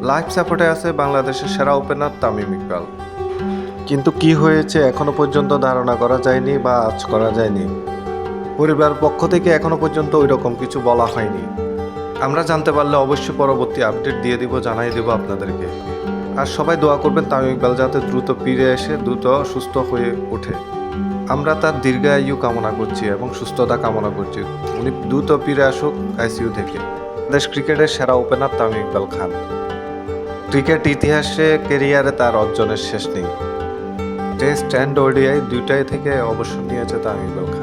Life সাপোর্টে আছে বাংলাদেশের সেরা ওপেনার তামিম ইকবাল। কিন্তু কি হয়েছে এখনো পর্যন্ত ধারণা করা যায়নি বা আজ করা যায়নি। পরিবার পক্ষ থেকে এখনো পর্যন্ত ওই রকম কিছু বলা হয়নি। আমরা জানতে পারলে অবশ্যই পরবর্তী আপডেট দিয়ে দিব, জানাই দেব আপনাদেরকে। আর সবাই দোয়া করবেন তামিম ইকবাল যাতে দ্রুত ফিরে এসে দ্রুত সুস্থ হয়ে ওঠে। আমরা তার দীর্ঘায়ু কামনা করছি এবং সুস্থতা কামনা করছি। উনি দ্রুত ফিরে আসুক আইসিইউ থেকে। দেশ ক্রিকেটের সেরা ওপেনার তামিম ইকবাল খান। ক্রিকেট ইতিহাসে কেরিয়ারে তার অর্জনের শেষ নেই। টেস্ট অ্যান্ড ওডিআই দুইটাই থেকে অবসর নিয়েছে তামিম ইকবাল খান।